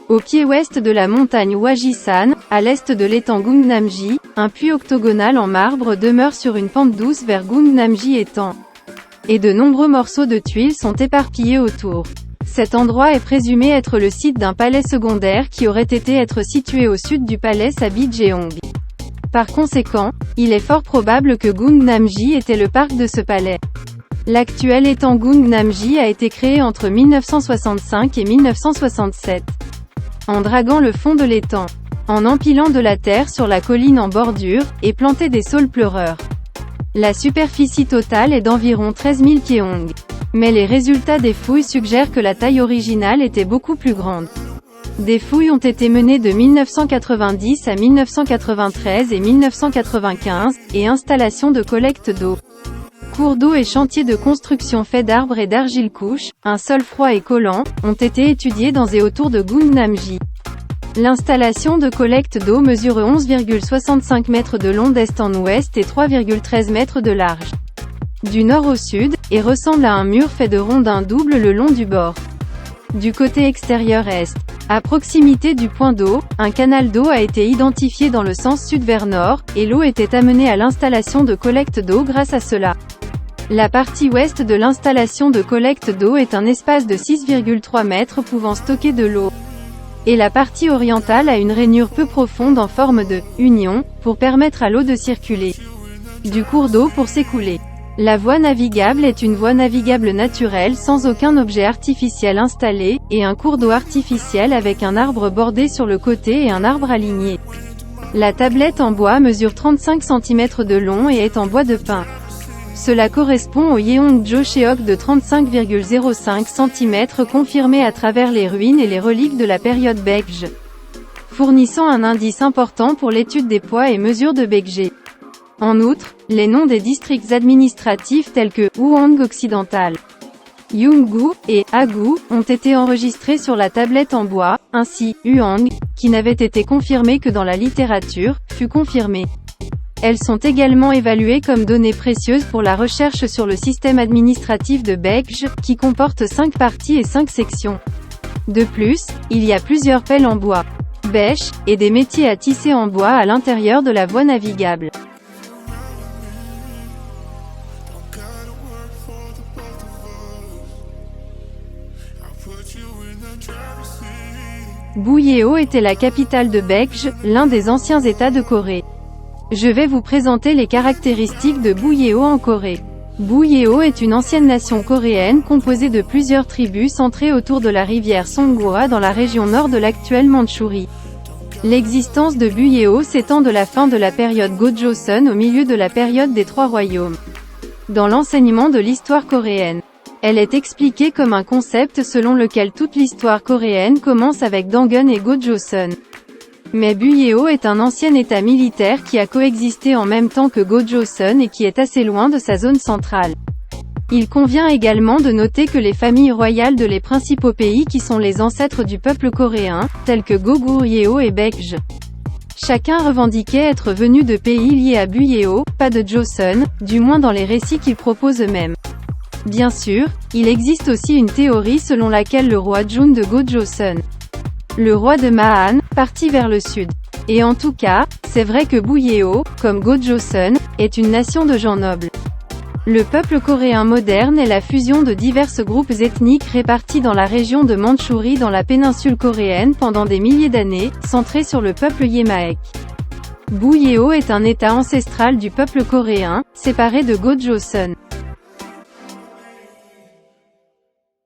Au pied ouest de la montagne Hwajisan, à l'est de l'étang Gungnamji, un puits octogonal en marbre demeure sur une pente douce vers Gungnamji étang. Et de nombreux morceaux de tuiles sont éparpillés autour. Cet endroit est présumé être le site d'un palais secondaire qui aurait été situé au sud du palais Sabi-jeong. Par conséquent, il est fort probable que Gungnamji était le parc de ce palais. L'actuel étang Gungnamji a été créé entre 1965 et 1967. En draguant le fond de l'étang, en empilant de la terre sur la colline en bordure, et planter des saules pleureurs. La superficie totale est d'environ 13 000 keong. Mais les résultats des fouilles suggèrent que la taille originale était beaucoup plus grande. Des fouilles ont été menées de 1990 à 1993 et 1995, et installation de collecte d'eau. Cours d'eau et chantiers de construction faits d'arbres et d'argile couche, un sol froid et collant, ont été étudiés dans et autour de Gungnamji. L'installation de collecte d'eau mesure 11,65 mètres de long d'est en ouest et 3,13 mètres de large. Du nord au sud, et ressemble à un mur fait de rondins doubles le long du bord. Du côté extérieur est, à proximité du point d'eau, un canal d'eau a été identifié dans le sens sud vers nord, et l'eau était amenée à l'installation de collecte d'eau grâce à cela. La partie ouest de l'installation de collecte d'eau est un espace de 6,3 mètres pouvant stocker de l'eau. Et la partie orientale a une rainure peu profonde en forme de « union » pour permettre à l'eau de circuler. Du cours d'eau pour s'écouler. La voie navigable est une voie navigable naturelle sans aucun objet artificiel installé, et un cours d'eau artificiel avec un arbre bordé sur le côté et un arbre aligné. La tablette en bois mesure 35 cm de long et est en bois de pin. Cela correspond au Yeongjo-cheok de 35,05 cm confirmé à travers les ruines et les reliques de la période Baekje, fournissant un indice important pour l'étude des poids et mesures de Baekje. En outre, les noms des districts administratifs tels que Hwang occidental, Yunggu et Hagu ont été enregistrés sur la tablette en bois, ainsi Huang, qui n'avait été confirmé que dans la littérature, fut confirmé. Elles sont également évaluées comme données précieuses pour la recherche sur le système administratif de Baekje, qui comporte 5 parties et 5 sections. De plus, il y a plusieurs pelles en bois, bêches, et des métiers à tisser en bois à l'intérieur de la voie navigable. Buyeo était la capitale de Baekje, l'un des anciens États de Corée. Je vais vous présenter les caractéristiques de Buyeo en Corée. Buyeo est une ancienne nation coréenne composée de plusieurs tribus centrées autour de la rivière Songhwa dans la région nord de l'actuelle Mandchourie. L'existence de Buyeo s'étend de la fin de la période Go-Joseon au milieu de la période des Trois Royaumes. Dans l'enseignement de l'histoire coréenne, elle est expliquée comme un concept selon lequel toute l'histoire coréenne commence avec Dangun et Go-Joseon. Mais Buyeo est un ancien état militaire qui a coexisté en même temps que Go-Joseon et qui est assez loin de sa zone centrale. Il convient également de noter que les familles royales de les principaux pays qui sont les ancêtres du peuple coréen, tels que Goguryeo et Baekje, chacun revendiquait être venu de pays liés à Buyeo, pas de Joseon, du moins dans les récits qu'ils proposent eux-mêmes. Bien sûr, il existe aussi une théorie selon laquelle le roi Jun de Go-Joseon, le roi de Mahan, partit vers le sud. Et en tout cas, c'est vrai que Buyeo, comme Go-Joseon, est une nation de gens nobles. Le peuple coréen moderne est la fusion de divers groupes ethniques répartis dans la région de Mandchourie dans la péninsule coréenne pendant des milliers d'années, centrés sur le peuple Yemaek. Buyeo est un état ancestral du peuple coréen, séparé de Go-Joseon.